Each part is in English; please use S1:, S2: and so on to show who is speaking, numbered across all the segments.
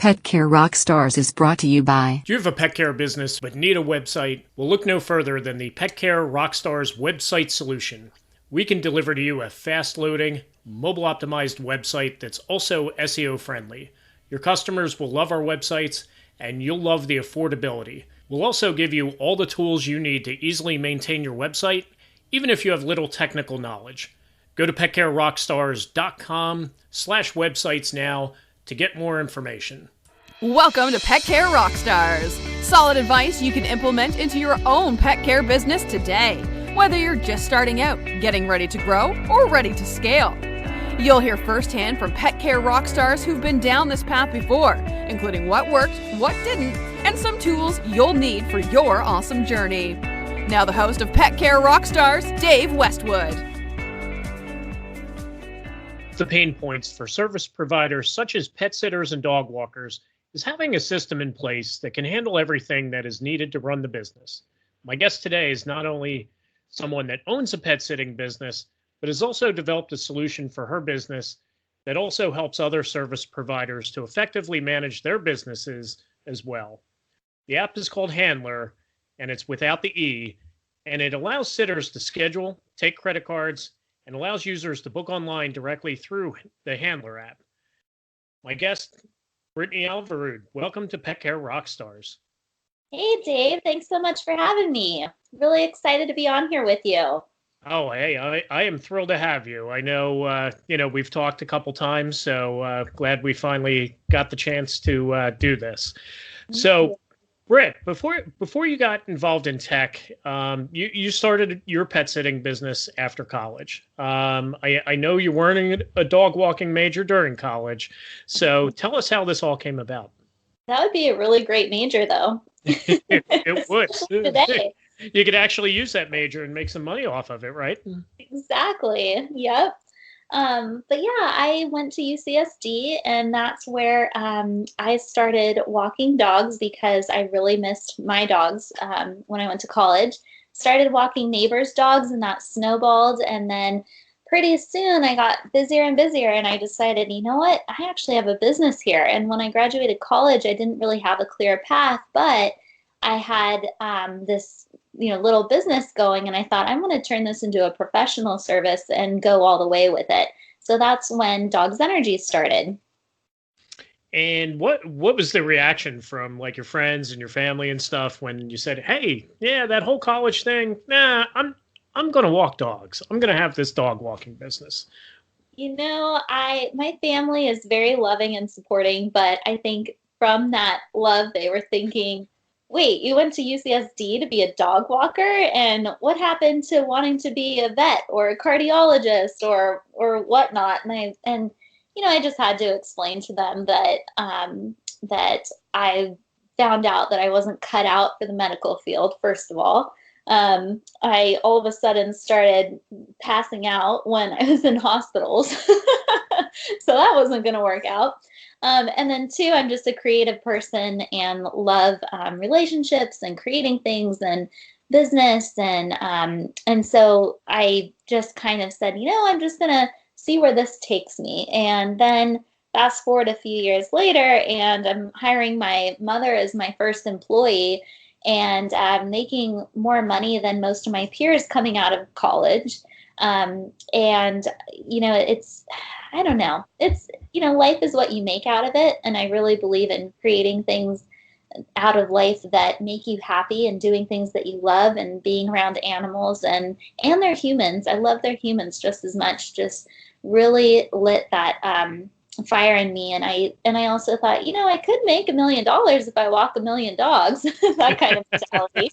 S1: Pet Care Rockstars is brought to you by.
S2: Do you have a pet care business but need a website? Well, look no further than the Pet Care Rockstars website solution. We can deliver to you a fast-loading, mobile-optimized website that's also SEO friendly. Your customers will love our websites, and you'll love the affordability. We'll also give you all the tools you need to easily maintain your website, even if you have little technical knowledge. Go to petcarerockstars.com/websites now to get more information.
S3: Welcome to Pet Care Rockstars. Solid advice you can implement into your own pet care business today. Whether you're just starting out, getting ready to grow, or ready to scale. You'll hear firsthand from Pet Care Rockstars who've been down this path before, including what worked, what didn't, and some tools you'll need for your awesome journey. Now the host of Pet Care Rockstars, Dave Westwood.
S2: The pain points for service providers such as pet sitters and dog walkers is having a system in place that can handle everything that is needed to run the business. My guest today is not only someone that owns a pet sitting business, but has also developed a solution for her business that also helps other service providers to effectively manage their businesses as well. The app is called Handlr, and it's without the E, and it allows sitters to schedule, take credit cards, and allows users to book online directly through the Handlr app. My guest, Brittany Alwerud, welcome to Pet Care Rockstars.
S4: Hey, Dave. Thanks so much for having me. Really excited to be on here with you.
S2: Oh, hey, I am thrilled to have you. I know, we've talked a couple times, so glad we finally got the chance to do this. So, Britt, before you got involved in tech, you started your pet sitting business after college. I know you weren't a dog walking major during college, so tell us how this all came about.
S4: That would be a really great major, though.
S2: It would.
S4: Today.
S2: You could actually use that major and make some money off of it, right?
S4: Exactly. Yep. But yeah, I went to UCSD, and that's where I started walking dogs because I really missed my dogs when I went to college. Started walking neighbors' dogs, and that snowballed. And then pretty soon I got busier and busier, and I decided, you know what? I actually have a business here. And when I graduated college, I didn't really have a clear path, but I had this little business going, and I thought I'm going to turn this into a professional service and go all the way with it. So that's when Dogs Energy started.
S2: And what was the reaction from like your friends and your family and stuff when you said, "Hey, yeah, that whole college thing, nah, I'm going to walk dogs. I'm going to have this dog walking business."
S4: My family is very loving and supporting, but I think from that love, they were thinking, wait, you went to UCSD to be a dog walker? And what happened to wanting to be a vet or a cardiologist or whatnot? And I just had to explain to them that that I found out that I wasn't cut out for the medical field, first of all. I all of a sudden started passing out when I was in hospitals. So that wasn't going to work out. And then two, I'm just a creative person and love relationships and creating things and business. And so I just kind of said, I'm just going to see where this takes me. And then fast forward a few years later, and I'm hiring my mother as my first employee and making more money than most of my peers coming out of college. It's, I don't know, it's, life is what you make out of it. And I really believe in creating things out of life that make you happy and doing things that you love and being around animals and they're humans. I love their humans just as much, just really lit that, fire in me. And I also thought, I could make $1 million if I walk 1 million dogs, that kind of mentality.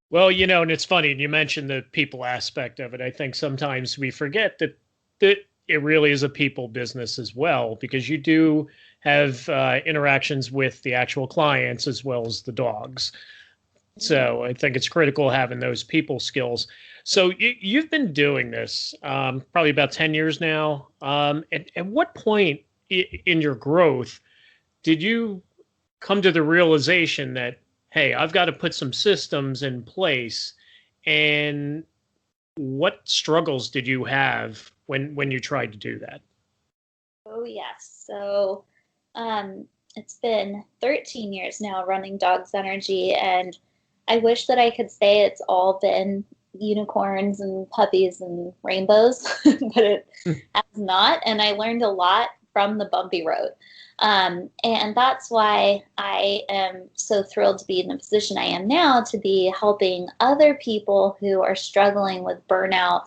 S2: Well, and it's funny, and you mentioned the people aspect of it. I think sometimes we forget that it really is a people business as well, because you do have interactions with the actual clients as well as the dogs. So I think it's critical having those people skills. So you've been doing this probably about 10 years now. At what point in your growth did you come to the realization that, hey, I've got to put some systems in place? And what struggles did you have when you tried to do that?
S4: Oh, yes. So it's been 13 years now running Dogs Energy, and I wish that I could say it's all been unicorns and puppies and rainbows, but it has not. And I learned a lot from the bumpy road. And that's why I am so thrilled to be in the position I am now, to be helping other people who are struggling with burnout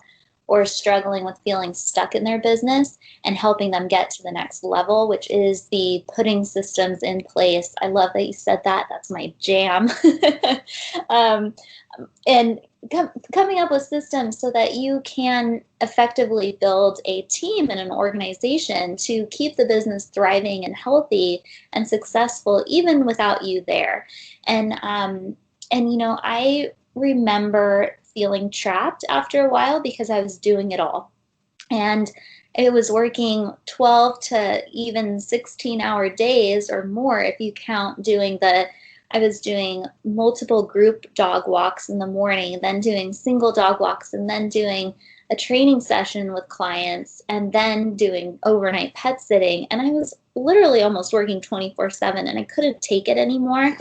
S4: or struggling with feeling stuck in their business, and helping them get to the next level, which is the putting systems in place. I love that you said that. That's my jam. And coming up with systems so that you can effectively build a team and an organization to keep the business thriving and healthy and successful, even without you there. And I remember feeling trapped after a while because I was doing it all. And it was working 12 to even 16-hour days or more if you count I was doing multiple group dog walks in the morning, then doing single dog walks, and then doing a training session with clients, and then doing overnight pet sitting. And I was literally almost working 24/7, and I couldn't take it anymore.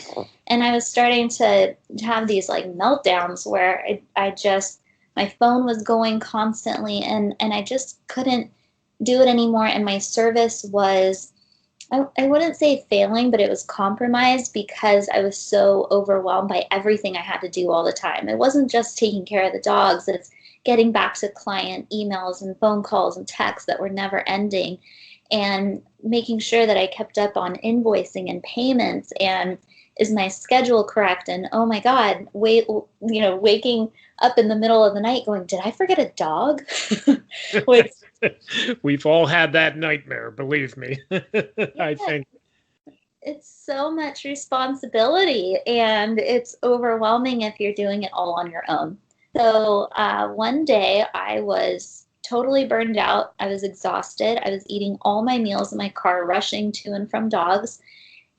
S4: And I was starting to have these like meltdowns where my phone was going constantly, and I just couldn't do it anymore. And my service was, I wouldn't say failing, but it was compromised because I was so overwhelmed by everything I had to do all the time. It wasn't just taking care of the dogs, it's getting back to client emails and phone calls and texts that were never ending, and making sure that I kept up on invoicing and payments, and is my schedule correct? And oh my God, waking up in the middle of the night going, did I forget a dog? Which,
S2: we've all had that nightmare, believe me. I think
S4: it's so much responsibility, and it's overwhelming if you're doing it all on your own. So one day I was totally burned out. I was exhausted. I was eating all my meals in my car, rushing to and from dogs.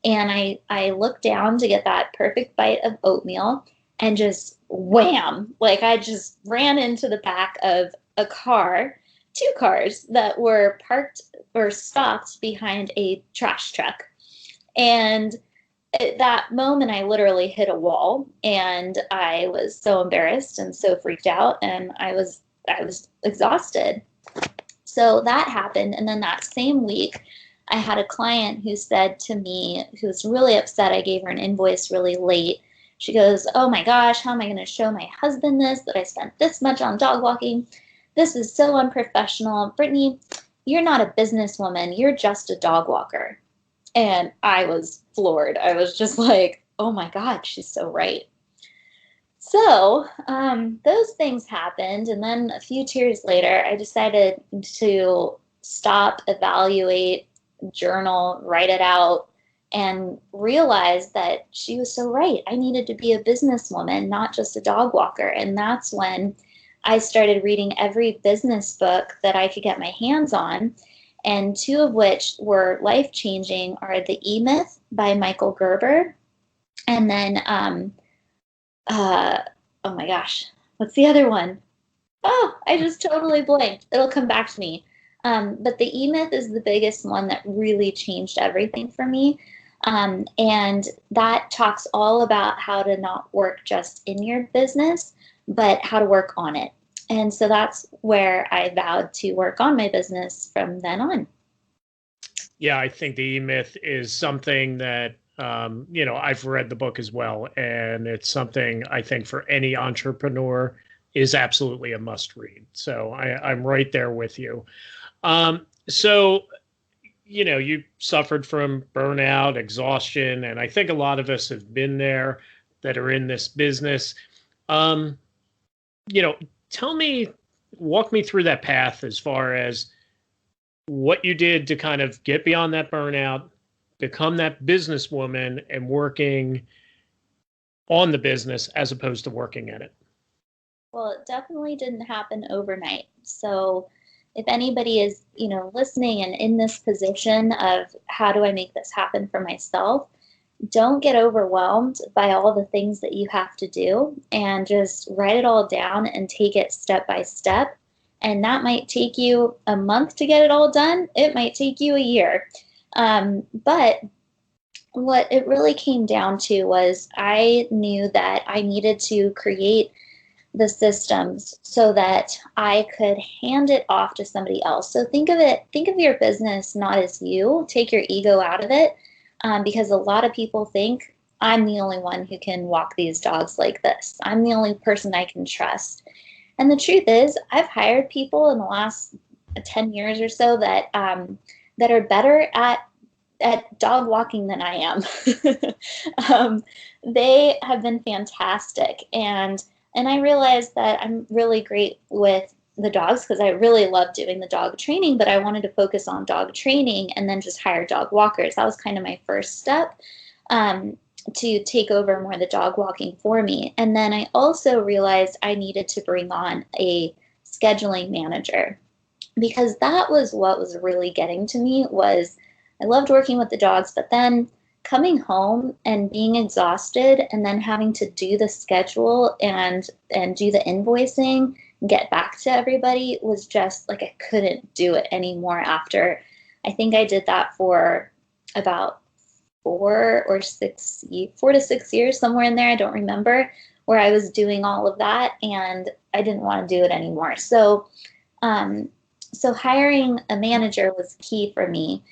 S4: And I looked down to get that perfect bite of oatmeal, and just wham, like I just ran into the back of a car, two cars that were parked or stopped behind a trash truck. And at that moment, I literally hit a wall, and I was so embarrassed and so freaked out, and I was exhausted. So that happened. And then that same week, I had a client who said to me, who was really upset I gave her an invoice really late. She goes, oh my gosh, how am I going to show my husband that I spent this much on dog walking? This is so unprofessional. Brittany, you're not a businesswoman. You're just a dog walker. And I was floored. I was just like, oh my God, she's so right. So those things happened. And then a few years later, I decided to stop, evaluate, journal, write it out, and realize that she was so right. I needed to be a businesswoman, not just a dog walker. And that's when I started reading every business book that I could get my hands on, and two of which were life-changing are The E-Myth by Michael Gerber, and then, oh my gosh, what's the other one? Oh, I just totally blanked. It'll come back to me. But The E-Myth is the biggest one that really changed everything for me. And that talks all about how to not work just in your business, but how to work on it. And so that's where I vowed to work on my business from then on.
S2: Yeah, I think The E-Myth is something that, I've read the book as well. And it's something I think for any entrepreneur is absolutely a must read. So I'm right there with you. So, you suffered from burnout, exhaustion, and I think a lot of us have been there that are in this business. Walk me through that path as far as what you did to kind of get beyond that burnout, become that businesswoman, and working on the business as opposed to working in it.
S4: Well, it definitely didn't happen overnight. So if anybody is, listening and in this position of how do I make this happen for myself, don't get overwhelmed by all the things that you have to do, and just write it all down and take it step by step. And that might take you a month to get it all done. It might take you a year. But what it really came down to was I knew that I needed to create the systems so that I could hand it off to somebody else. So think of your business not as you, take your ego out of it, because a lot of people think I'm the only one who can walk these dogs like this. I'm the only person I can trust. And the truth is, I've hired people in the last 10 years or so that that are better at dog walking than I am. They have been fantastic, and I realized that I'm really great with the dogs because I really love doing the dog training, but I wanted to focus on dog training and then just hire dog walkers. That was kind of my first step, to take over more of the dog walking for me. And then I also realized I needed to bring on a scheduling manager, because that was what was really getting to me. Was I loved working with the dogs, but then coming home and being exhausted and then having to do the schedule and do the invoicing, get back to everybody, was just like I couldn't do it anymore. After I think I did that for about 4 to 6 years, somewhere in there, I don't remember, where I was doing all of that and I didn't want to do it anymore. So hiring a manager was key for me.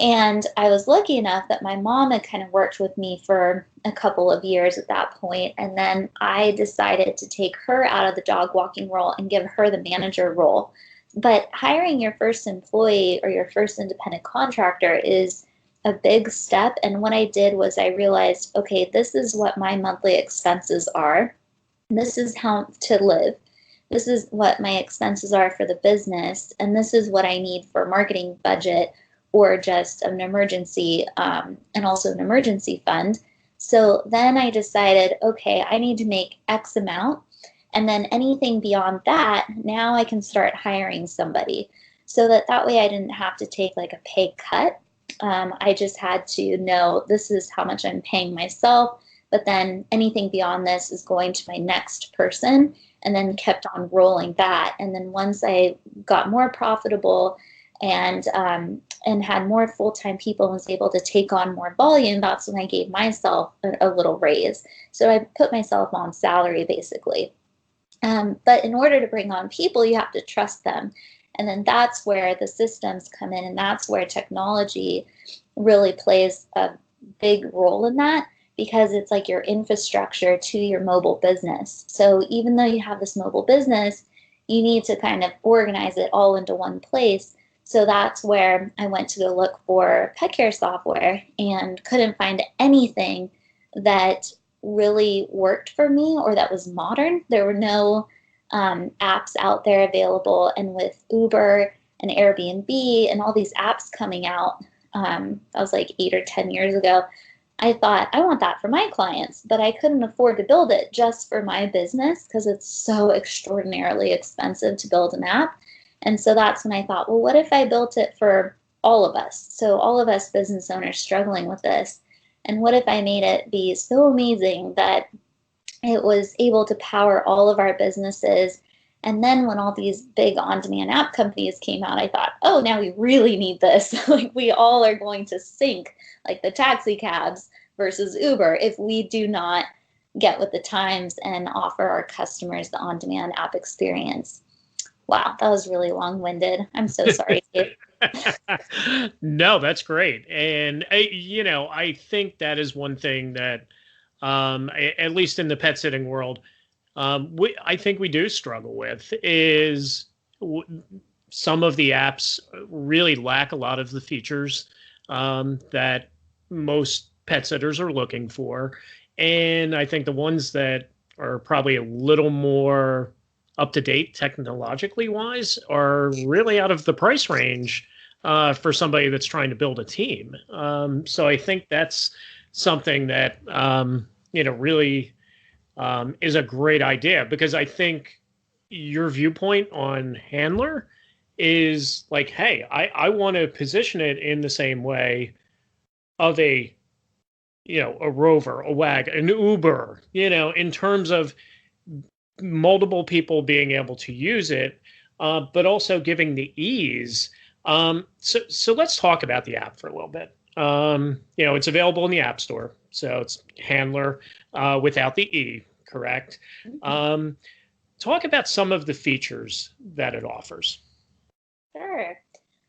S4: And I was lucky enough that my mom had kind of worked with me for a couple of years at that point. And then I decided to take her out of the dog walking role and give her the manager role. But hiring your first employee or your first independent contractor is a big step. And what I did was I realized, okay, this is what my monthly expenses are. This is how to live. This is what my expenses are for the business. And this is what I need for marketing budget, or just an emergency, and also an emergency fund. So then I decided, okay, I need to make X amount. And then anything beyond that, now I can start hiring somebody. So that way I didn't have to take like a pay cut. I just had to know this is how much I'm paying myself, but then anything beyond this is going to my next person, and then kept on rolling that. And then once I got more profitable and had more full-time people and was able to take on more volume, that's when I gave myself a little raise. So I put myself on salary, basically. But in order to bring on people, you have to trust them. And then that's where the systems come in, and that's where technology really plays a big role in that, because it's like your infrastructure to your mobile business. So even though you have this mobile business, you need to kind of organize it all into one place. So that's where I went to go look for pet care software and couldn't find anything that really worked for me or that was modern. There were no apps out there available. And with Uber and Airbnb and all these apps coming out, that was like 8 or 10 years ago, I thought, I want that for my clients, but I couldn't afford to build it just for my business because it's so extraordinarily expensive to build an app. And so that's when I thought, well, what if I built it for all of us? So all of us business owners struggling with this. And what if I made it be so amazing that it was able to power all of our businesses? And then when all these big on-demand app companies came out, I thought, oh, now we really need this. Like we all are going to sink, like the taxi cabs versus Uber, if we do not get with the times and offer our customers the on-demand app experience. Wow, that was really long-winded. I'm so sorry.
S2: No, that's great. And, I think that is one thing that, at least in the pet sitting world, I think we do struggle with is some of the apps really lack a lot of the features that most pet sitters are looking for. And I think the ones that are probably a little more up to date technologically wise are really out of the price range for somebody that's trying to build a team. So I think that's something that, really is a great idea, because I think your viewpoint on Handlr is like, hey, I want to position it in the same way of a Rover, a Wag, an Uber, in terms of multiple people being able to use it, but also giving the ease So let's talk about the app for a little bit. It's available in the App Store. So it's Handlr without the E, correct? Talk about some of the features that it offers.
S4: Sure.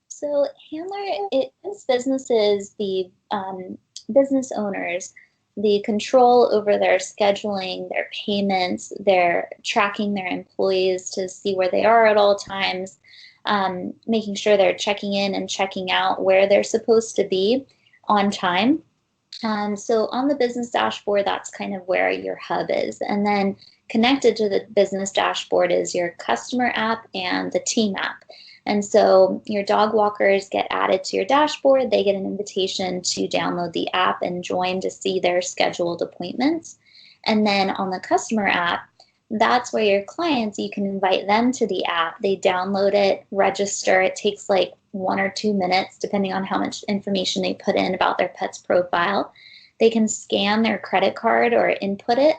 S4: So Handlr, it gives businesses, the business owners, the control over their scheduling, their payments, their tracking their employees to see where they are at all times, making sure they're checking in and checking out where they're supposed to be on time. So on the business dashboard, that's kind of where your hub is. And then connected to the business dashboard is your customer app and the team app. And so your dog walkers get added to your dashboard. They get an invitation to download the app and join to see their scheduled appointments. And then on the customer app, that's where your clients, you can invite them to the app. They download it, register. It takes like 1 or 2 minutes, depending on how much information they put in about their pet's profile. They can scan their credit card or input it,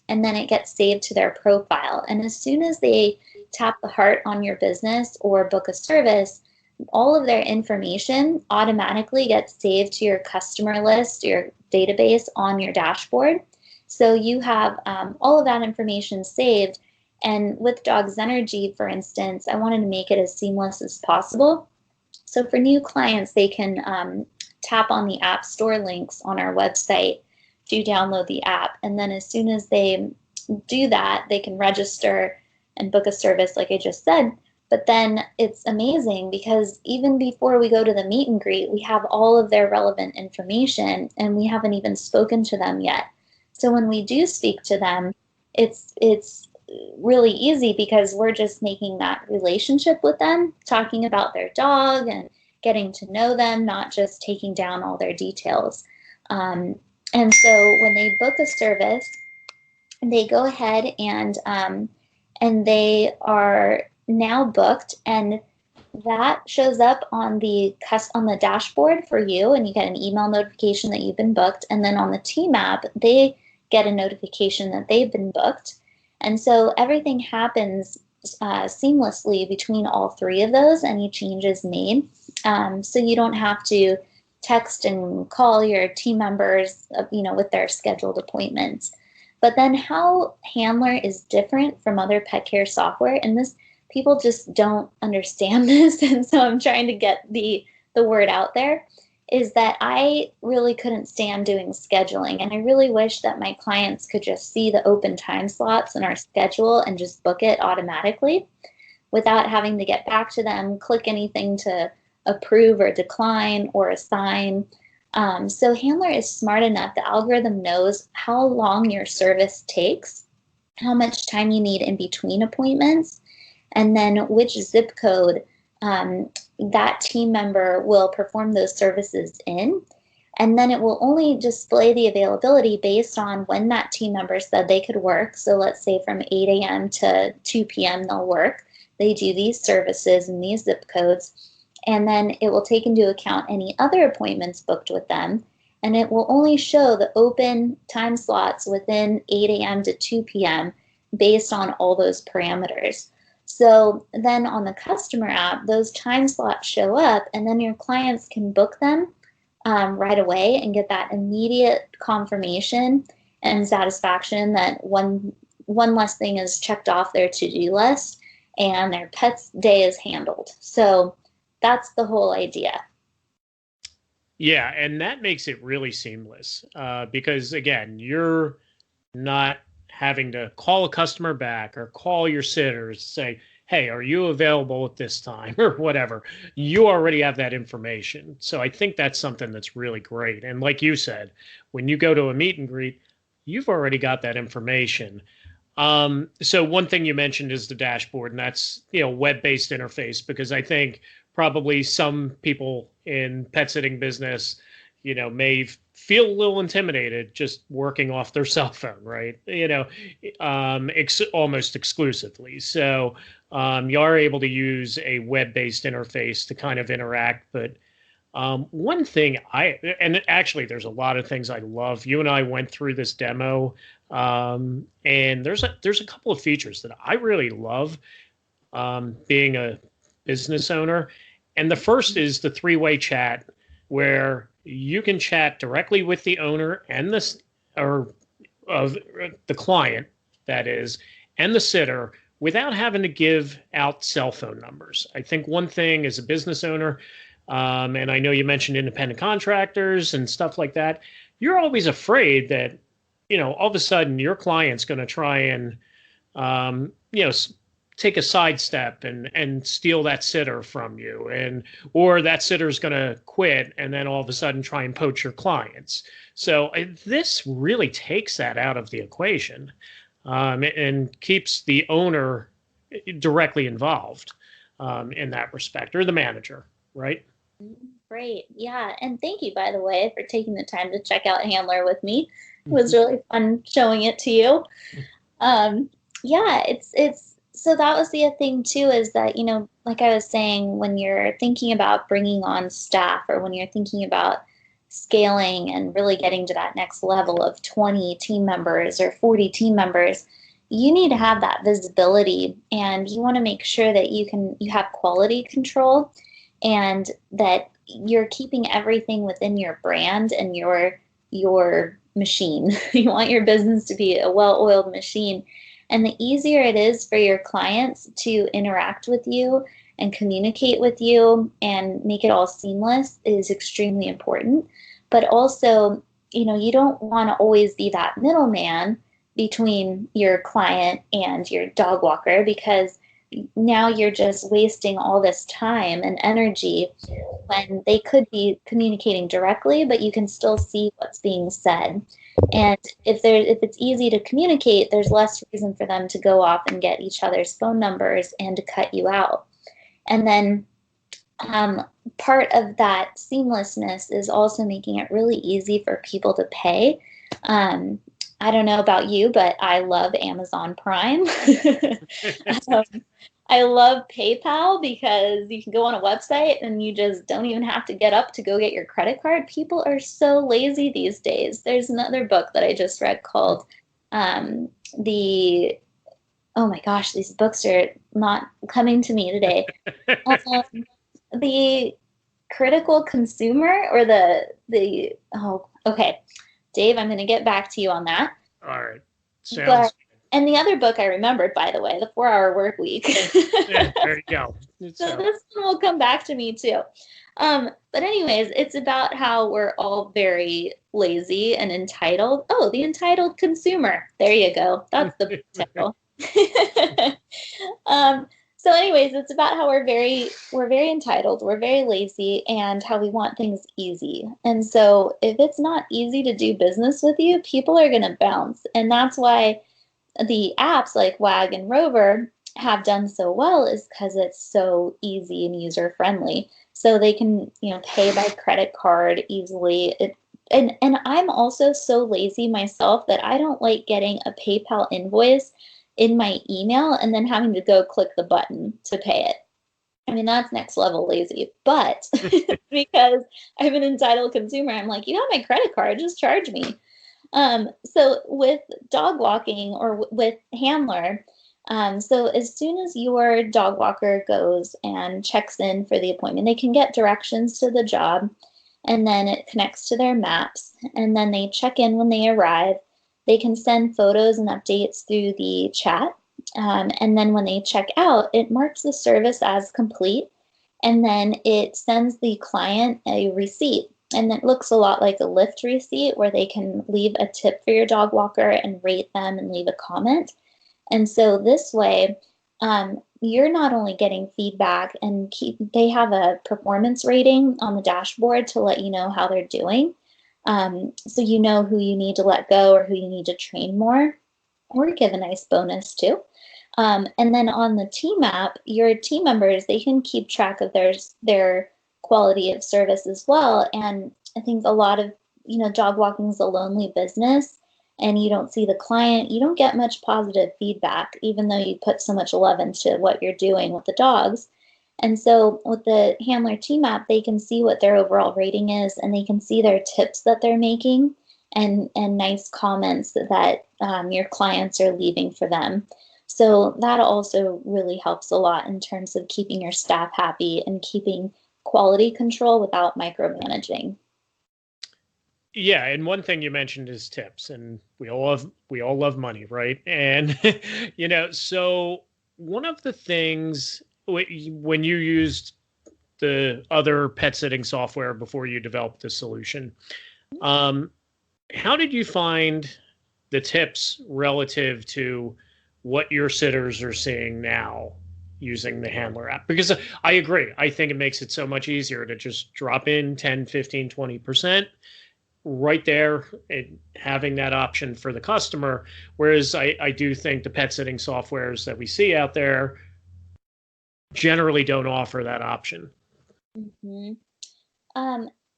S4: and then it gets saved to their profile. And as soon as they tap the heart on your business or book a service, all of their information automatically gets saved to your customer list, your database on your dashboard. So you have all of that information saved. And with Dogs Energy, for instance, I wanted to make it as seamless as possible. So for new clients, they can tap on the App Store links on our website to download the app. And then as soon as they do that, they can register and book a service like I just said. But then it's amazing because even before we go to the meet and greet, we have all of their relevant information and we haven't even spoken to them yet. So when we do speak to them, it's really easy because we're just making that relationship with them, talking about their dog and getting to know them, not just taking down all their details. And so when they book a service, they go ahead and they are now booked, and that shows up on the dashboard for you, and you get an email notification that you've been booked. And then on the team app, they get a notification that they've been booked. And so everything happens seamlessly between all three of those. Any changes made, so you don't have to text and call your team members, with their scheduled appointments. But then how Handlr is different from other pet care software, and this people just don't understand this, and so I'm trying to get the word out there, is that I really couldn't stand doing scheduling, and I really wish that my clients could just see the open time slots in our schedule and just book it automatically without having to get back to them, click anything to approve or decline or assign. So Handlr is smart enough, the algorithm knows how long your service takes, how much time you need in between appointments, and then which zip code that team member will perform those services in. And then it will only display the availability based on when that team member said they could work. So let's say from 8 a.m. to 2 p.m. they'll work. They do these services in these zip codes. And then it will take into account any other appointments booked with them. And it will only show the open time slots within 8 a.m. to 2 p.m. based on all those parameters. So then on the customer app, those time slots show up, and then your clients can book them right away and get that immediate confirmation and satisfaction that one less thing is checked off their to-do list and their pet's day is handled. So that's the whole idea.
S2: Yeah, and that makes it really seamless because, again, you're not having to call a customer back or call your sitters, say, hey, are you available at this time or whatever. You already have that information. So I think that's something that's really great. And like you said, when you go to a meet and greet, you've already got that information. So one thing you mentioned is the dashboard, and that's, web-based interface, because I think probably some people in pet sitting business, may feel a little intimidated just working off their cell phone, right? Almost exclusively. So you are able to use a web-based interface to kind of interact. But one thing and actually there's a lot of things I love. You and I went through this demo, and there's a couple of features that I really love being a business owner. And the first is the three-way chat, where you can chat directly with the owner and of the client, that is, and the sitter, without having to give out cell phone numbers. I think one thing as a business owner, and I know you mentioned independent contractors and stuff like that, you're always afraid that, all of a sudden your client's going to try and, take a sidestep and steal that sitter from you, or that sitter's going to quit and then all of a sudden try and poach your clients. So this really takes that out of the equation, and keeps the owner directly involved in that respect, or the manager, right?
S4: Great. Yeah. And thank you, by the way, for taking the time to check out Handlr with me. It was really fun showing it to you. Yeah, it's so that was the thing too, is that, like I was saying, when you're thinking about bringing on staff, or when you're thinking about scaling and really getting to that next level of 20 team members or 40 team members, you need to have that visibility, and you want to make sure that you have quality control, and that you're keeping everything within your brand and your machine. You want your business to be a well-oiled machine. And the easier it is for your clients to interact with you and communicate with you and make it all seamless is extremely important. But also, you don't want to always be that middleman between your client and your dog walker, because now you're just wasting all this time and energy when they could be communicating directly, but you can still see what's being said. And if it's easy to communicate, there's less reason for them to go off and get each other's phone numbers and to cut you out. And then part of that seamlessness is also making it really easy for people to pay. I don't know about you, but I love Amazon Prime. I love PayPal, because you can go on a website and you just don't even have to get up to go get your credit card. People are so lazy these days. There's another book that I just read called oh my gosh, these books are not coming to me today. The Critical Consumer, or okay. Dave, I'm going to get back to you on that.
S2: All right. Sounds
S4: and the other book I remembered, by the way, The 4-Hour Work Week.
S2: Yeah, there you go.
S4: So this one will come back to me too. But anyways, it's about how we're all very lazy and entitled. Oh, The Entitled Consumer. There you go. That's the title. So anyways, it's about how we're very entitled, we're very lazy, and how we want things easy. And so if it's not easy to do business with you, people are going to bounce. And that's why the apps like Wag and Rover have done so well, is because it's so easy and user friendly. So they can, pay by credit card easily. And I'm also so lazy myself that I don't like getting a PayPal invoice in my email and then having to go click the button to pay it. I mean, that's next level lazy. But because I'm an entitled consumer, I'm like, you have my credit card, just charge me. So with dog walking, or with Handlr, so as soon as your dog walker goes and checks in for the appointment, they can get directions to the job, and then it connects to their maps, and then they check in when they arrive. They can send photos and updates through the chat, and then when they check out, it marks the service as complete, and then it sends the client a receipt. And it looks a lot like a Lyft receipt, where they can leave a tip for your dog walker and rate them and leave a comment. And so this way, you're not only getting feedback, and they have a performance rating on the dashboard to let you know how they're doing. So you know who you need to let go or who you need to train more, or give a nice bonus too. And then on the team app, your team members, they can keep track of their quality of service as well. And I think a lot of, dog walking is a lonely business, and you don't see the client, you don't get much positive feedback, even though you put so much love into what you're doing with the dogs. And so with the Handlr team app, they can see what their overall rating is, and they can see their tips that they're making, and nice comments that your clients are leaving for them. So that also really helps a lot in terms of keeping your staff happy and keeping quality control without micromanaging.
S2: Yeah, and one thing you mentioned is tips, and we all love money, right? And so one of the things when you used the other pet sitting software before you developed the solution, how did you find the tips relative to what your sitters are seeing now using the Handlr app? Because I agree. I think it makes it so much easier to just drop in 10, 15, 20% right there and having that option for the customer. Whereas I do think the pet sitting softwares that we see out there generally don't offer that option.
S4: Mm-hmm.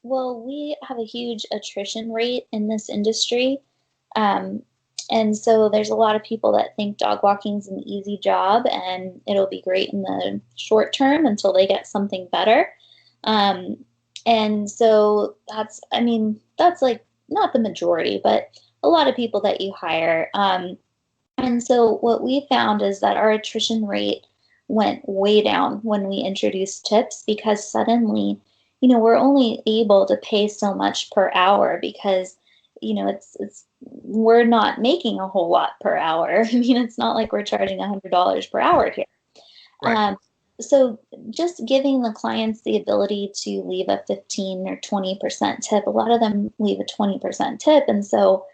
S4: Well, we have a huge attrition rate in this industry. And so there's a lot of people that think dog walking is an easy job and it'll be great in the short term until they get something better. And so that's like not the majority, but a lot of people that you hire. And so what we found is that our attrition rate went way down when we introduced tips, because suddenly, we're only able to pay so much per hour because, we're not making a whole lot per hour. I mean, it's not like we're charging $100 per hour here.
S2: Right.
S4: So just giving the clients the ability to leave a 15 or 20% tip, a lot of them leave a 20% tip. And so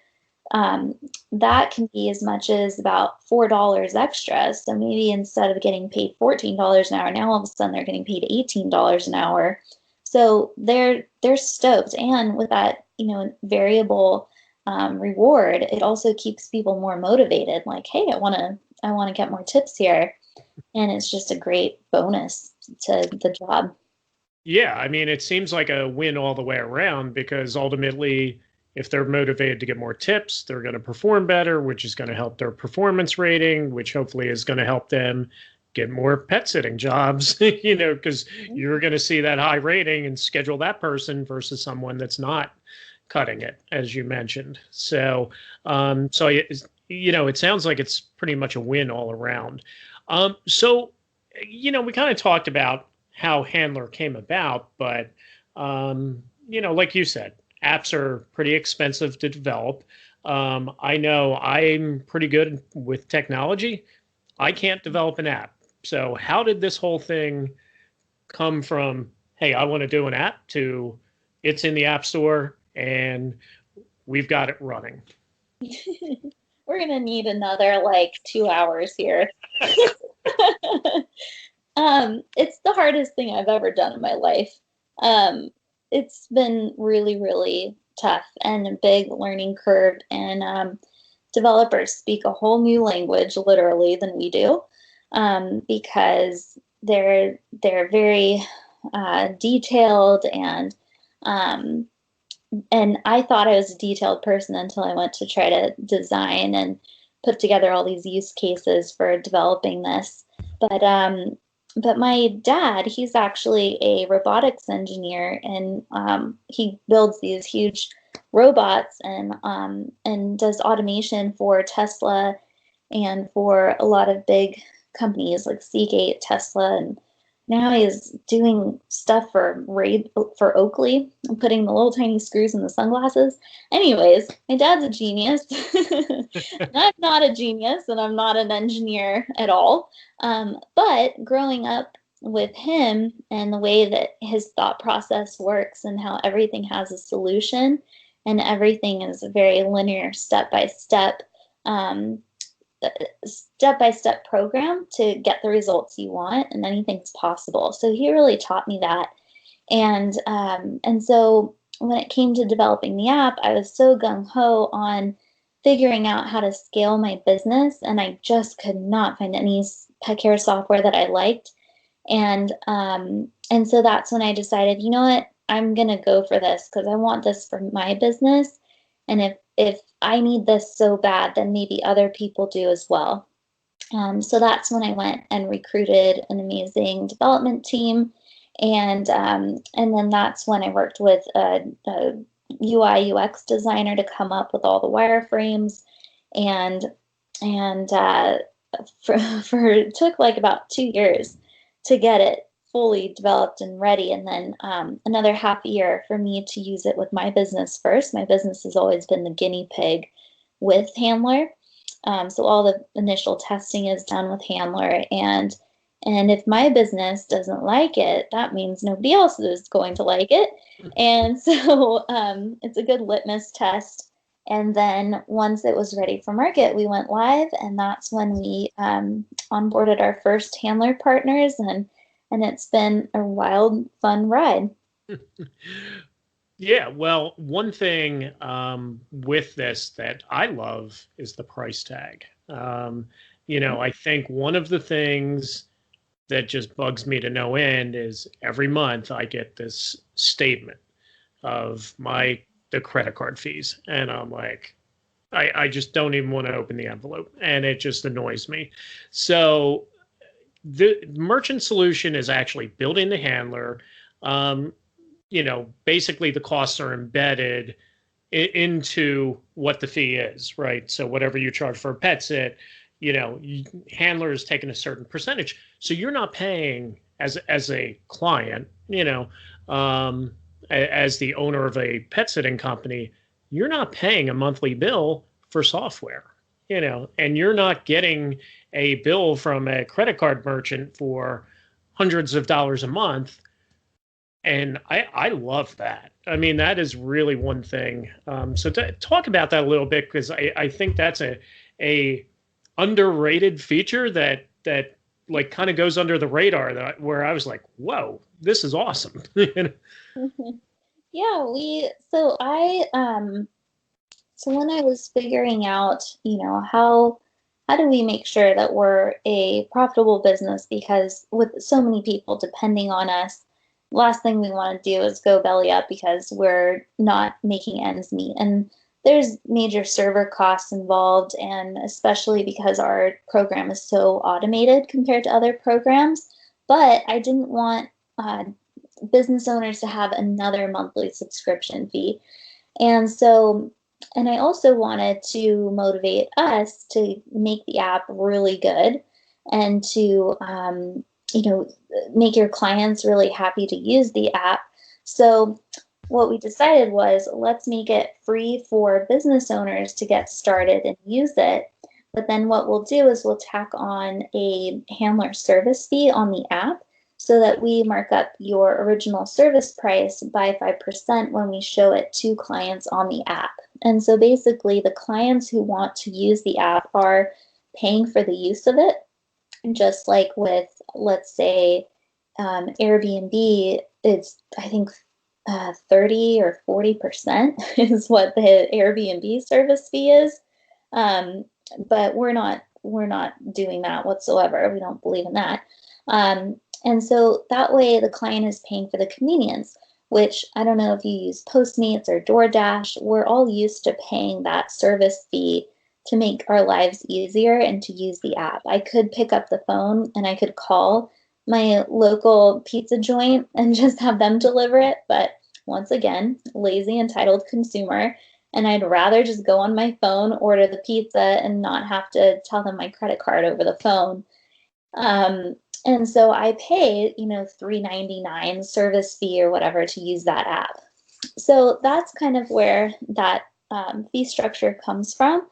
S4: that can be as much as about $4 extra. So maybe instead of getting paid $14 an hour, now all of a sudden they're getting paid $18 an hour. So they're stoked. And with that, variable reward, it also keeps people more motivated. Like, hey, I want to get more tips here. And it's just a great bonus to the job.
S2: Yeah, I mean, it seems like a win all the way around, because ultimately, if they're motivated to get more tips, they're going to perform better, which is going to help their performance rating, which hopefully is going to help them get more pet sitting jobs, because you're going to see that high rating and schedule that person versus someone that's not cutting it, as you mentioned. So, it sounds like it's pretty much a win all around. So, we kind of talked about how Handlr came about, but, like you said, apps are pretty expensive to develop. I know I'm pretty good with technology. I can't develop an app. So how did this whole thing come from, hey, I want to do an app, to it's in the App Store and we've got it running?
S4: We're going to need another 2 hours here. It's the hardest thing I've ever done in my life. It's been really, really tough and a big learning curve. And developers speak a whole new language, literally, than we do, because they're very detailed. And I thought I was a detailed person until I went to try to design and put together all these use cases for developing this. But my dad, he's actually a robotics engineer, and he builds these huge robots and does automation for Tesla and for a lot of big companies like Seagate, Tesla, and now he's doing stuff for Oakley and putting the little tiny screws in the sunglasses. Anyways, my dad's a genius. I'm not a genius, and I'm not an engineer at all. But growing up with him and the way that his thought process works and how everything has a solution and everything is a very linear step-by-step program to get the results you want, and anything's possible. So he really taught me that. And so when it came to developing the app, I was so gung-ho on figuring out how to scale my business, and I just could not find any pet care software that I liked. And so that's when I decided, you know what, I'm gonna go for this because I want this for my business. And if I need this so bad, then maybe other people do as well. So that's when I went and recruited an amazing development team. And then that's when I worked with a UI UX designer to come up with all the wireframes. And it took about 2 years to get it fully developed and ready. And then another half year for me to use it with my business first. My business has always been the guinea pig with Handlr. So all the initial testing is done with Handlr. And if my business doesn't like it, that means nobody else is going to like it. And so it's a good litmus test. And then once it was ready for market, we went live, and that's when we onboarded our first Handlr partners, and it's been a wild, fun ride.
S2: Yeah, well, one thing with this that I love is the price tag. I think one of the things that just bugs me to no end is every month I get this statement of the credit card fees. And I'm like, I just don't even want to open the envelope. And it just annoys me. So the merchant solution is actually building the Handlr. Basically the costs are embedded into what the fee is, right? So whatever you charge for a pet sit, Handlr is taking a certain percentage. So you're not paying as a client, as the owner of a pet sitting company, you're not paying a monthly bill for software, and you're not getting a bill from a credit card merchant for hundreds of dollars a month. And I love that. I mean, that is really one thing. So talk about that a little bit, because I think that's a underrated feature that like kind of goes under the radar, where I was like, whoa, this is awesome.
S4: Yeah, so when I was figuring out, how do we make sure that we're a profitable business, because with so many people depending on us, last thing we want to do is go belly up because we're not making ends meet. And there's major server costs involved, and especially because our program is so automated compared to other programs. But I didn't want business owners to have another monthly subscription fee. And I also wanted to motivate us to make the app really good and to, make your clients really happy to use the app. So what we decided was, let's make it free for business owners to get started and use it. But then what we'll do is we'll tack on a Handlr service fee on the app, so that we mark up your original service price by 5% when we show it to clients on the app. And so basically the clients who want to use the app are paying for the use of it. Just like with, let's say, Airbnb, it's, I think, 30 or 40% is what the Airbnb service fee is. But we're not doing that whatsoever. We don't believe in that. And so that way the client is paying for the convenience, which I don't know if you use Postmates or DoorDash. We're all used to paying that service fee to make our lives easier and to use the app. I could pick up the phone and I could call my local pizza joint and just have them deliver it. But once again, lazy, entitled consumer. And I'd rather just go on my phone, order the pizza, and not have to tell them my credit card over the phone. And so I pay, $3.99 service fee or whatever to use that app. So that's kind of where that fee structure comes from.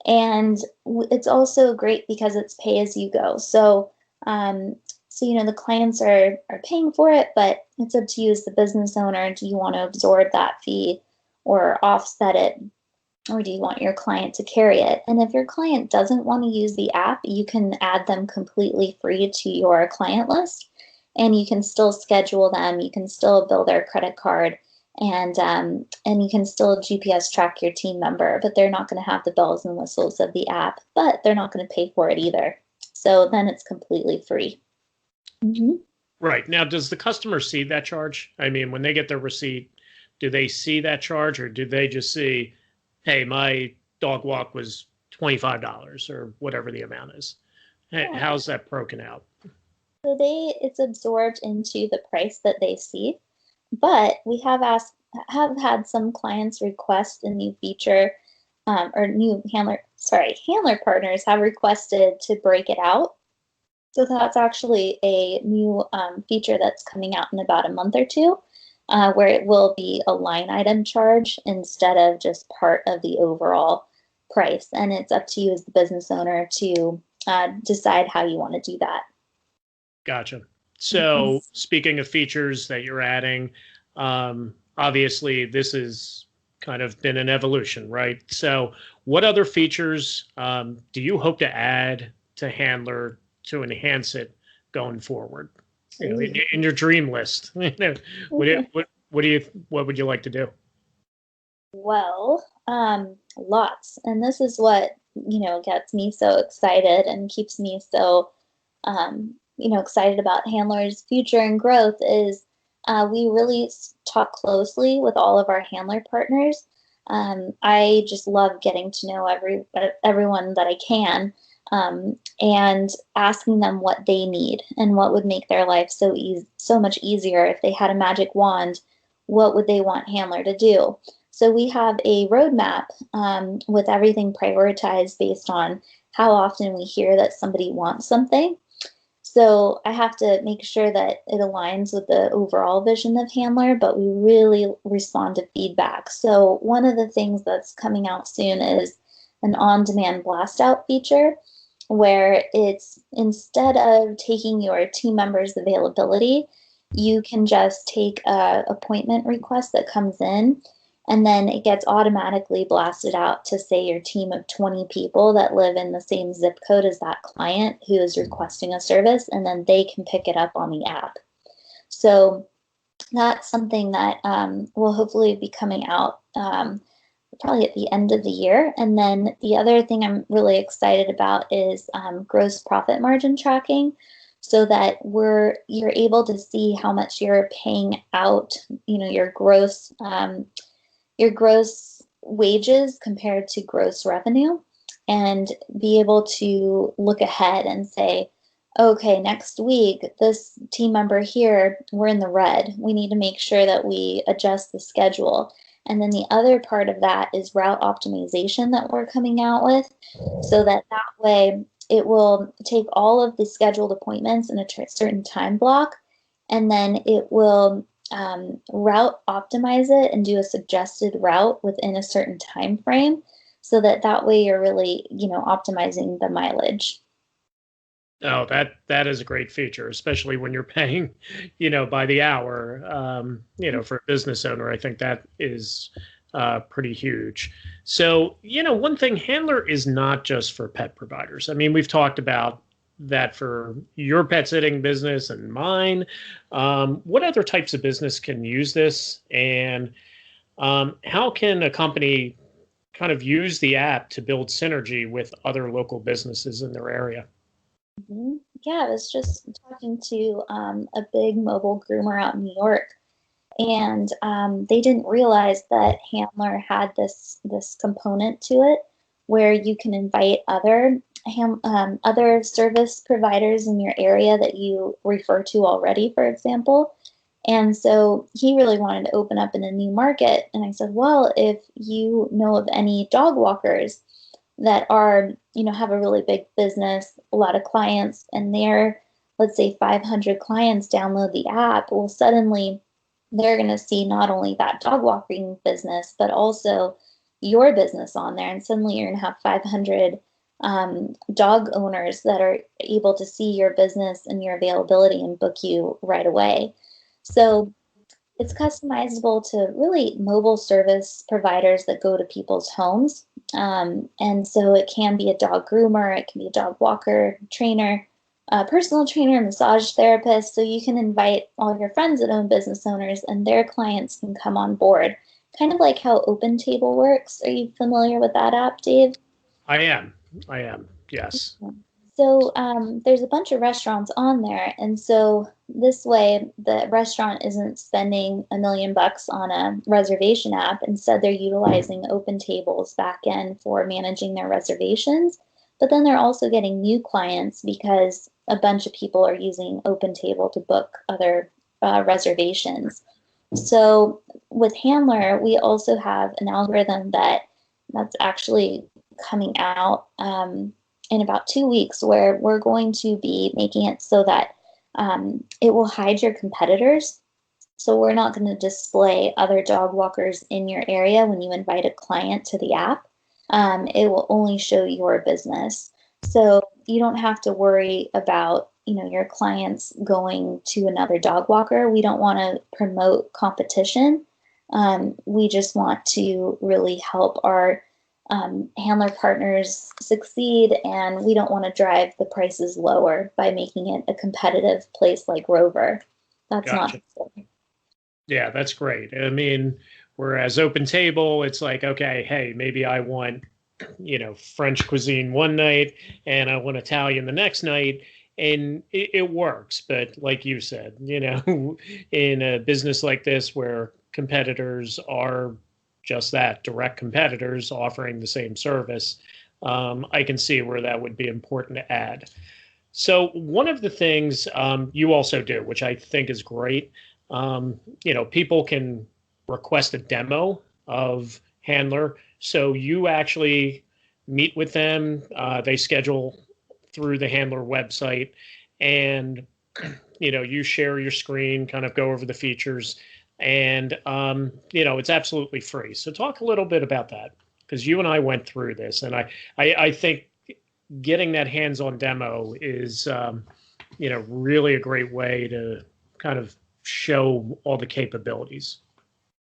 S4: And it's also great because it's pay as you go. So, the clients are paying for it, but it's up to you as the business owner. Do you want to absorb that fee or offset it? Or do you want your client to carry it? And if your client doesn't want to use the app, you can add them completely free to your client list, and you can still schedule them. You can still bill their credit card, and you can still GPS track your team member, but they're not going to have the bells and whistles of the app, but they're not going to pay for it either. So then it's completely free. Mm-hmm.
S2: Right. Now, does the customer see that charge? I mean, when they get their receipt, do they see that charge, or do they just see, hey, my dog walk was $25 or whatever the amount is?
S4: Yeah.
S2: How's that broken out?
S4: So it's absorbed into the price that they see, but we have had some clients request a new feature, or new Handlr partners have requested to break it out. So that's actually a new feature that's coming out in about a month or two, where it will be a line item charge instead of just part of the overall price. And it's up to you as the business owner to decide how you want to do that.
S2: Gotcha. So speaking of features that you're adding, obviously this has kind of been an evolution, right? So what other features do you hope to add to Handlr to enhance it going forward? You know, in your dream list, what would you like to do?
S4: Well, lots. And this is what, gets me so excited and keeps me so, excited about Handlr's future and growth is we really talk closely with all of our Handlr partners. I just love getting to know everyone that I can, and asking them what they need and what would make their life so much easier. If they had a magic wand, what would they want Handlr to do? So we have a roadmap with everything prioritized based on how often we hear that somebody wants something. So I have to make sure that it aligns with the overall vision of Handlr, but we really respond to feedback. So one of the things that's coming out soon is an on-demand blast out feature, where it's, instead of taking your team members' availability, you can just take a appointment request that comes in, and then it gets automatically blasted out to, say, your team of 20 people that live in the same zip code as that client who is requesting a service, and then they can pick it up on the app. So that's something that will hopefully be coming out probably at the end of the year. And then the other thing I'm really excited about is gross profit margin tracking, so that you're able to see how much you're paying out, your gross wages compared to gross revenue, and be able to look ahead and say, okay, next week, this team member here, we're in the red. We need to make sure that we adjust the schedule. And then the other part of that is route optimization that we're coming out with, so that way it will take all of the scheduled appointments in a certain time block, and then it will route optimize it and do a suggested route within a certain time frame, so that way you're really, optimizing the mileage.
S2: Oh, that is a great feature, especially when you're paying, by the hour. For a business owner, I think that is pretty huge. So, one thing, Handlr is not just for pet providers. I mean, we've talked about that for your pet sitting business and mine. What other types of business can use this, and how can a company kind of use the app to build synergy with other local businesses in their area?
S4: Mm-hmm. Yeah, I was just talking to a big mobile groomer out in New York, and they didn't realize that Handlr had this component to it, where you can invite other service providers in your area that you refer to already, for example. And so he really wanted to open up in a new market. And I said, well, if you know of any dog walkers that are, have a really big business, a lot of clients, and their, let's say 500 clients download the app, well, suddenly they're going to see not only that dog walking business, but also your business on there. And suddenly you're going to have 500 dog owners that are able to see your business and your availability and book you right away. So it's customizable to really mobile service providers that go to people's homes. And so it can be a dog groomer, it can be a dog walker, trainer, personal trainer, massage therapist. So you can invite all of your friends that own business owners, and their clients can come on board. Kind of like how OpenTable works. Are you familiar with that app, Dave?
S2: I am. Yes.
S4: So there's a bunch of restaurants on there, and so this way the restaurant isn't spending $1 million on a reservation app. Instead, they're utilizing OpenTable's backend for managing their reservations. But then they're also getting new clients because a bunch of people are using OpenTable to book other reservations. So with Handlr, we also have an algorithm that's actually coming out in about 2 weeks where we're going to be making it so that it will hide your competitors. So we're not going to display other dog walkers in your area when you invite a client to the app. It will only show your business. So you don't have to worry about, your clients going to another dog walker. We don't want to promote competition. We just want to really help our handler partners succeed, and we don't want to drive the prices lower by making it a competitive place like Rover. That's
S2: Gotcha.
S4: not good.
S2: Yeah, that's great. I mean, whereas Open Table, it's like, okay, hey, maybe I want, French cuisine one night and I want Italian the next night, and it works. But like you said, in a business like this where competitors are just that, direct competitors offering the same service, I can see where that would be important to add. So one of the things you also do, which I think is great, people can request a demo of Handlr. So you actually meet with them. They schedule through the Handlr website, and you share your screen, kind of go over the features, and it's absolutely free. So talk a little bit about that, because you and I went through this, and I think getting that hands-on demo is really a great way to kind of show all the capabilities.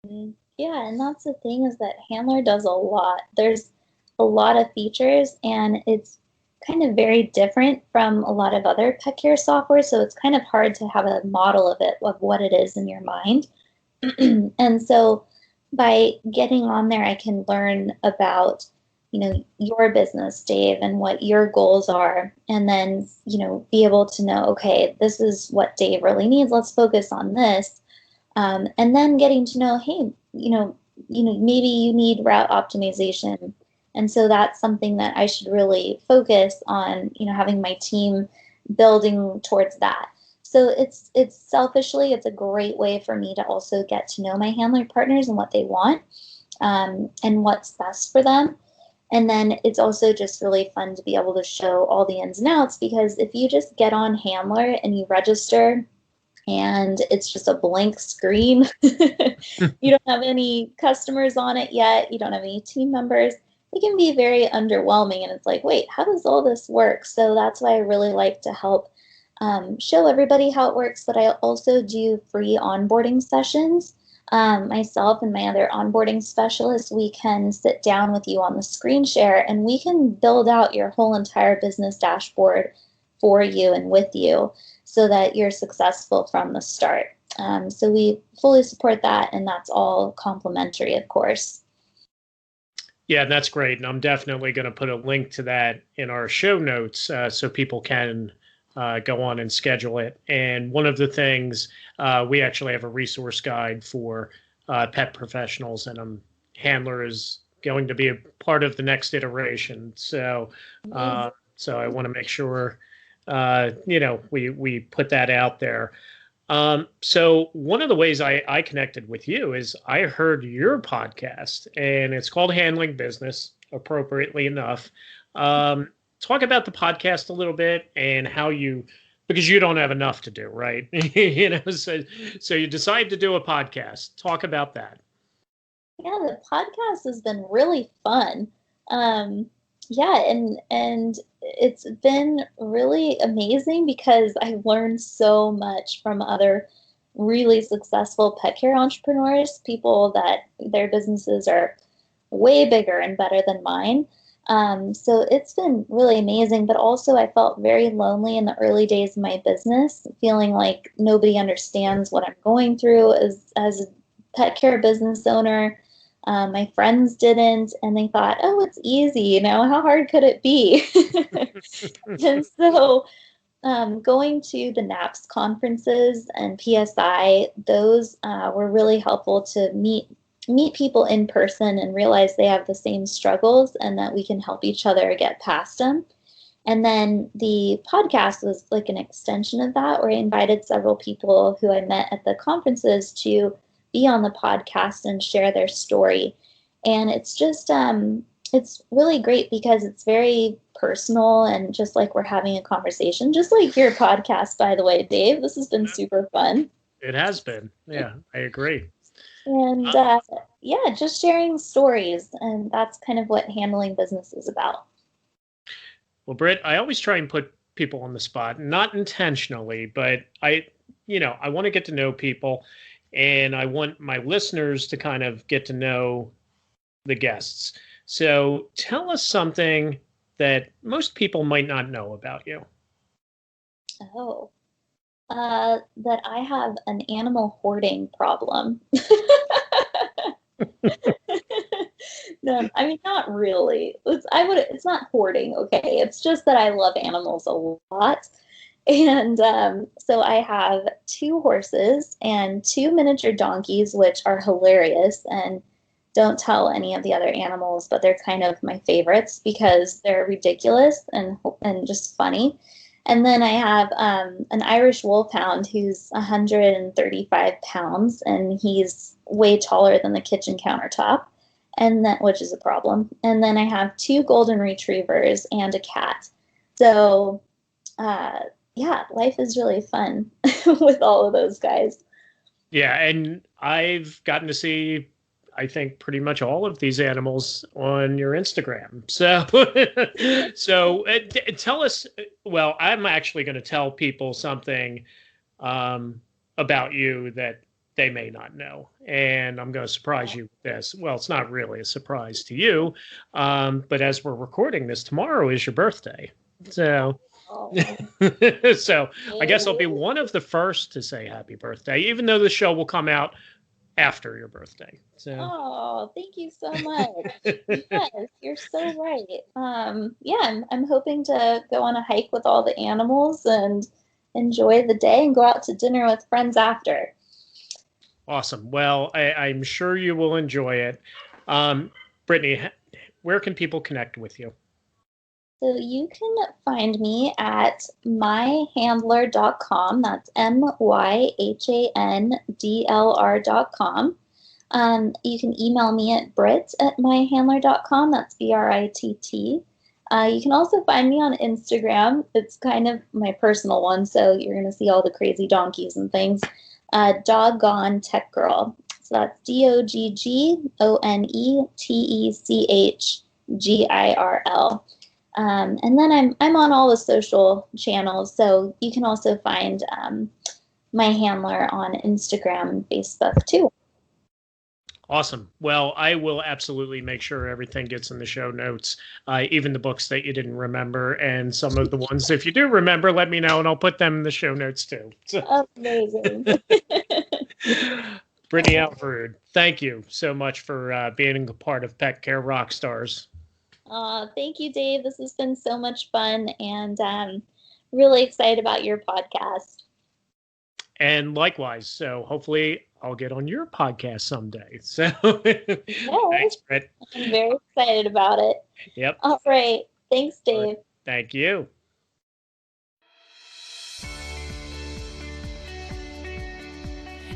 S4: Yeah, and that's the thing, is that Handlr does a lot. There's a lot of features, and it's kind of very different from a lot of other pet care software, so it's kind of hard to have a model of it, of what it is in your mind. And so by getting on there, I can learn about, your business, Dave, and what your goals are, and then, be able to know, okay, this is what Dave really needs. Let's focus on this. And then getting to know, hey, maybe you need route optimization. And so that's something that I should really focus on, having my team building towards that. So it's selfishly, it's a great way for me to also get to know my handler partners and what they want, and what's best for them. And then it's also just really fun to be able to show all the ins and outs, because if you just get on Handlr and you register and it's just a blank screen, you don't have any customers on it yet, you don't have any team members, it can be very underwhelming. And it's like, wait, how does all this work? So that's why I really like to help show everybody how it works. But I also do free onboarding sessions. Myself and my other onboarding specialists, we can sit down with you on the screen share, and we can build out your whole entire business dashboard for you and with you, so that you're successful from the start. So we fully support that, and that's all complimentary, of course.
S2: Yeah, that's great. And I'm definitely going to put a link to that in our show notes, so people can go on and schedule it. And one of the things, we actually have a resource guide for pet professionals, and Handlr is going to be a part of the next iteration. So, so I want to make sure, we put that out there. So one of the ways I connected with you is I heard your podcast, and it's called Handling Business, appropriately enough. Talk about the podcast a little bit, and how because you don't have enough to do, right? So you decide to do a podcast. Talk about that.
S4: Yeah, the podcast has been really fun. Yeah, and it's been really amazing, because I've learned so much from other really successful pet care entrepreneurs, people that their businesses are way bigger and better than mine. So it's been really amazing, but also I felt very lonely in the early days of my business, feeling like nobody understands what I'm going through as a pet care business owner. My friends didn't, and they thought, oh, it's easy, how hard could it be? And so going to the NAPS conferences and PSI, those were really helpful to meet people in person and realize they have the same struggles, and that we can help each other get past them. And then the podcast was like an extension of that, where I invited several people who I met at the conferences to be on the podcast and share their story. And it's just it's really great because it's very personal and just like we're having a conversation, just like your podcast, by the way, Dave. This has been super fun.
S2: It has been. Yeah, I agree.
S4: And yeah, just sharing stories. And that's kind of what handling business is about.
S2: Well, Britt, I always try and put people on the spot, not intentionally, but I want to get to know people, and I want my listeners to kind of get to know the guests. So tell us something that most people might not know about you.
S4: Oh, that I have an animal hoarding problem. No, I mean, not really. It's not hoarding, okay? It's just that I love animals a lot. And so I have 2 horses and 2 miniature donkeys, which are hilarious and don't tell any of the other animals, but they're kind of my favorites because they're ridiculous and just funny. And then I have an Irish wolfhound who's 135 pounds, and he's way taller than the kitchen countertop, which is a problem. And then I have 2 golden retrievers and a cat. So, yeah, life is really fun with all of those guys.
S2: Yeah, and I've gotten to see, I think, pretty much all of these animals on your Instagram. So tell us, well, I'm actually going to tell people something about you that they may not know. And I'm going to surprise you with this. Well, it's not really a surprise to you, but as we're recording this, tomorrow is your birthday. So...
S4: Oh.
S2: So I guess I'll be one of the first to say happy birthday, even though the show will come out after your birthday. So.
S4: Oh, thank you so much. Yes, you're so right. Yeah, I'm hoping to go on a hike with all the animals and enjoy the day and go out to dinner with friends after.
S2: Awesome. Well, I'm sure you will enjoy it. Brittany, where can people connect with you?
S4: So you can find me at myhandlr.com. That's myhandlr.com. You can email me at britt@myhandlr.com. That's BRITT. You can also find me on Instagram. It's kind of my personal one, so you're going to see all the crazy donkeys and things. Doggone Tech Girl. So that's DOGGONETECHGIRL. And then I'm on all the social channels, so you can also find my handler on Instagram and Facebook too.
S2: Awesome. Well, I will absolutely make sure everything gets in the show notes, even the books that you didn't remember, and some of the ones, if you do remember, let me know, and I'll put them in the show notes too. So.
S4: Amazing.
S2: Brittany Alwerud, thank you so much for being a part of Pet Care Rockstars.
S4: Thank you, Dave. This has been so much fun, and really excited about your podcast.
S2: And likewise. So hopefully I'll get on your podcast someday. So thanks, Britt.
S4: I'm very excited about it.
S2: Yep.
S4: All right. Thanks, Dave.
S2: Right. Thank you.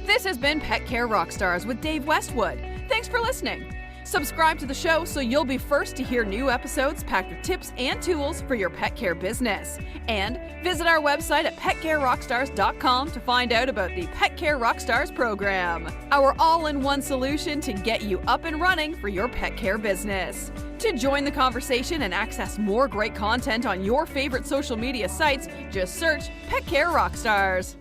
S3: This has been Pet Care Rockstars with Dave Westwood. Thanks for listening. Subscribe to the show so you'll be first to hear new episodes packed with tips and tools for your pet care business. And visit our website at petcarerockstars.com to find out about the Pet Care Rockstars program, our all-in-one solution to get you up and running for your pet care business. To join the conversation and access more great content on your favorite social media sites, just search Pet Care Rockstars.